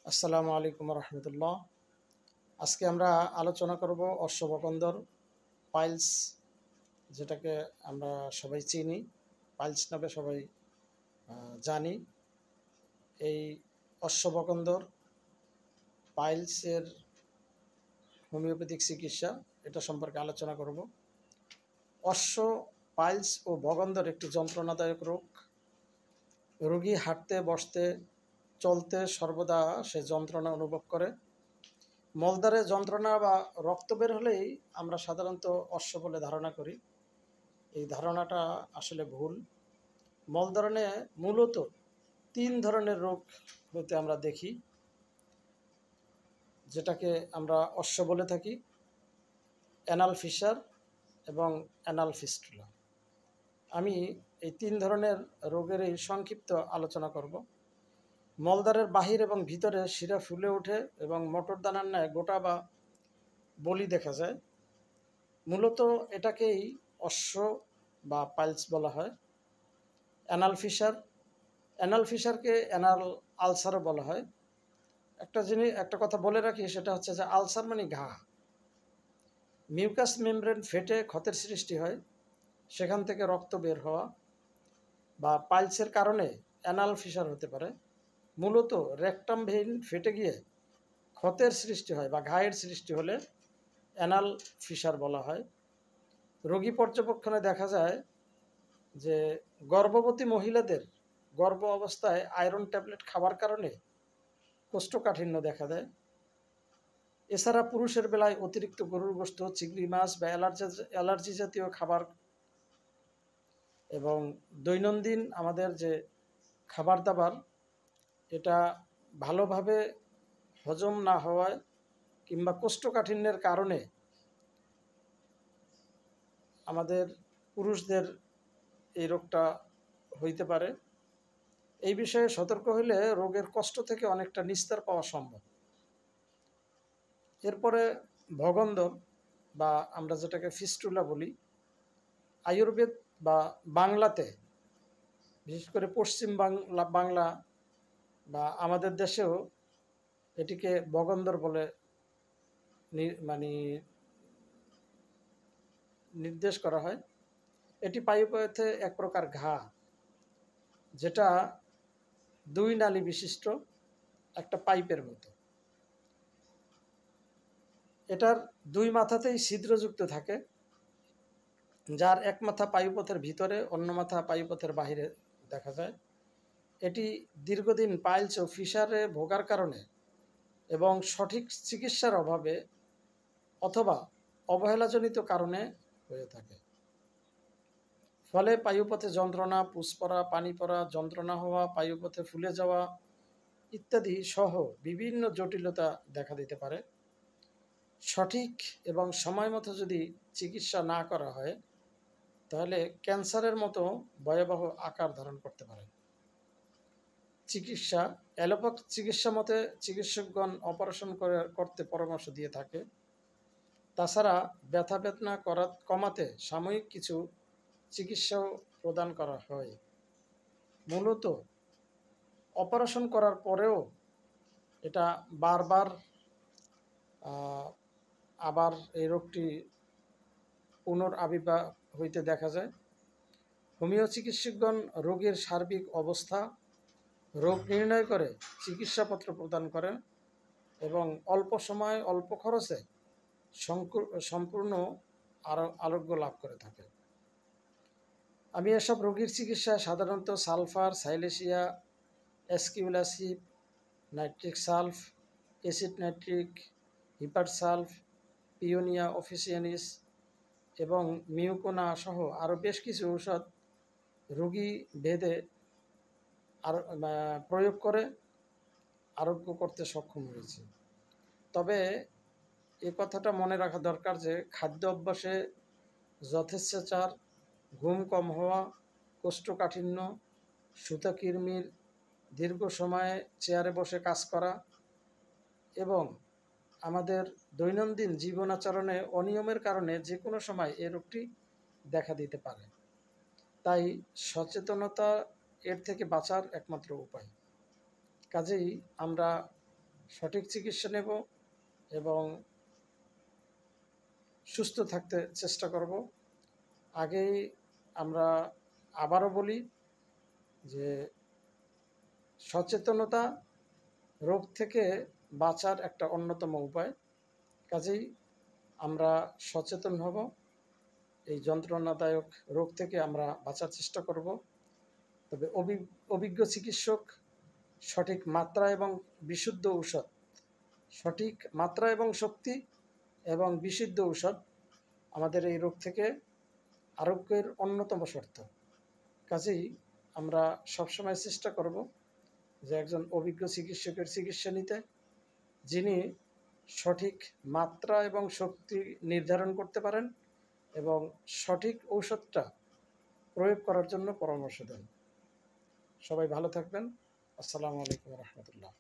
আসসালামু আলাইকুম রহমতুল্লাহ। আজকে আমরা আলোচনা করব অশ্ববকন্দর পাইলস, যেটাকে আমরা সবাই চিনি, পাইলস নামে সবাই জানি। এই অশ্ববকন্দর পাইলসের হোমিওপ্যাথিক চিকিৎসা, এটা সম্পর্কে আলোচনা করব। অশ্ব, পাইলস ও বগন্দর একটি যন্ত্রণাদায়ক রোগ। রোগী হাঁটতে, বসতে, চলতে সর্বদা সে যন্ত্রণা অনুভব করে। মলদ্বারে যন্ত্রণা বা রক্ত বের হলেই আমরা সাধারণত অশ্ব বলে ধারণা করি। এই ধারণাটা আসলে ভুল। মলদ্বারণে মূলত 3 ধরনের রোগ হতে আমরা দেখি, যেটাকে আমরা অশ্ব বলে থাকি: অ্যানাল ফিসার এবং অ্যানাল ফিস্টুলা। আমি এই 3 ধরনের রোগেরই সংক্ষিপ্ত আলোচনা করব। মলদ্বারের বাহির এবং ভিতরে শিরা ফুলে ওঠে এবং মটরদানার ন্যায় গোটা বা বলি দেখা যায়। মূলত এটাকেই অশ্ব বা পাইলস বলা হয়। অ্যানাল ফিসারকে অ্যানাল আলসারও বলা হয়। একটা কথা বলে রাখি, সেটা হচ্ছে যে আলসার মানে ঘা। মিউকাস মেমব্রেন ফেটে ক্ষতের সৃষ্টি হয়, সেখান থেকে রক্ত বের হওয়া। বা পাইলসের কারণে অ্যানাল ফিসার হতে পারে। মূলত রেকটাম ভেইন ফেটে গিয়ে ক্ষতের সৃষ্টি হয় বা ঘায়ের সৃষ্টি হলে অ্যানাল ফিসার বলা হয়। রোগী পর্যবেক্ষণে দেখা যায় যে গর্ভবতী মহিলাদের গর্ভ অবস্থায় আয়রন ট্যাবলেট খাওয়ার কারণে কোষ্ঠকাঠিন্য দেখা দেয়। এছাড়া পুরুষের বেলায় অতিরিক্ত গরুর গোশত, চিংড়ি মাছ বা অ্যালার্জি জাতীয় খাবার এবং দৈনন্দিন আমাদের যে খাবার দাবার, এটা ভালোভাবে হজম না হওয়ায় কিংবা কোষ্ঠকাঠিন্যের কারণে আমাদের পুরুষদের এই রোগটা হইতে পারে। এই বিষয়ে সতর্ক হলে রোগের কষ্ট থেকে অনেকটা নিস্তার পাওয়া সম্ভব। এরপরে ভগন্দর বা আমরা যেটাকে ফিস্টুলা বলি, আয়ুর্বেদ বা বাংলাতে, বিশেষ করে পশ্চিম বাংলা বা আমাদের দেশেও এটিকে ভগন্দর বলে মানে নির্দেশ করা হয়। এটি পায়ুপথে এক প্রকার ঘা, যেটা 2 নালী বিশিষ্ট একটা পাইপের মতো। এটার 2 মাথাতেই ছিদ্রযুক্ত থাকে, যার এক মাথা পায়ুপথের ভিতরে, অন্য মাথা পায়ুপথের বাহিরে দেখা যায়। এটি দীর্ঘদিন পাইলস ও ফিসারে ভোগার কারণে এবং সঠিক চিকিৎসার অভাবে অথবা অবহেলাজনিত কারণে হয়ে থাকে। ফলে পায়ুপথে যন্ত্রণা, পুষ পড়া, পানি পড়া, যন্ত্রণা হওয়া, পায়ুপথে ফুলে যাওয়া ইত্যাদি সহ বিভিন্ন জটিলতা দেখা দিতে পারে। সঠিক এবং সময় মতো যদি চিকিৎসা না করা হয়, তাহলে ক্যান্সারের মতো ভয়াবহ আকার ধারণ করতে পারে। চিকিৎসা: অ্যালোপ্যাথ চিকিৎসা মতে চিকিৎসকগণ অপারেশন করতে পরামর্শ দিয়ে থাকে। তাছাড়া ব্যথা বেদনা কমাতে সাময়িক কিছু চিকিৎসাও প্রদান করা হয়। মূলত অপারেশন করার পরেও এটা বারবার আবার এই রোগটি পুনরাবির্ভাব হইতে দেখা যায়। হোমিও চিকিৎসকগণ রোগীর সার্বিক অবস্থা, রোগ নির্ণয় করে চিকিৎসাপত্র প্রদান করেন এবং অল্প সময়ে অল্প খরচে সম্পূর্ণ আরোগ্য লাভ করে থাকে। আমি এসব রোগীর চিকিৎসায় সাধারণত সালফার, সাইলেসিয়া, অ্যাসকিউলাসিভ, nitric sulph, acid nitric, hepar sulph, paeonia officinalis এবং মিউকোনা সহ আরও বেশ কিছু ঔষধ রোগী ভেদে প্রয়োগ করে আরোগ্য করতে সক্ষম হয়েছে। তবে এ কথাটা মনে রাখা দরকার যে খাদ্য অভ্যাসে যথেচ্ছাচার, ঘুম কম হওয়া, কোষ্ঠকাঠিন্য, সুতাকৃমির, দীর্ঘ সময়ে চেয়ারে বসে কাজ করা এবং আমাদের দৈনন্দিন জীবনাচরণে অনিয়মের কারণে যে কোনো সময় এ রোগটি দেখা দিতে পারে। তাই সচেতনতা এর থেকে বাঁচার একমাত্র উপায়। কাজেই আমরা সঠিক চিকিৎসা নেব এবং সুস্থ থাকতে চেষ্টা করব। আগেই আমরা আবারও বলি যে সচেতনতা রোগ থেকে বাঁচার একটা অন্যতম উপায়। কাজেই আমরা সচেতন হব, এই যন্ত্রণাদায়ক রোগ থেকে আমরা বাঁচার চেষ্টা করব। তবে অভিজ্ঞ চিকিৎসক সঠিক মাত্রা এবং বিশুদ্ধ ঔষধ, সঠিক মাত্রা এবং শক্তি এবং বিশুদ্ধ ঔষধ আমাদের এই রোগ থেকে আরোগ্যের অন্যতম শর্ত। কাজেই আমরা সবসময় চেষ্টা করব যে একজন অভিজ্ঞ চিকিৎসকের চিকিৎসা নিতে, যিনি সঠিক মাত্রা এবং শক্তি নির্ধারণ করতে পারেন এবং সঠিক ঔষধটা প্রয়োগ করার জন্য পরামর্শ দেন। সবাই ভালো থাকবেন। আসসালামু আলাইকুম রহমতুল্লাহ।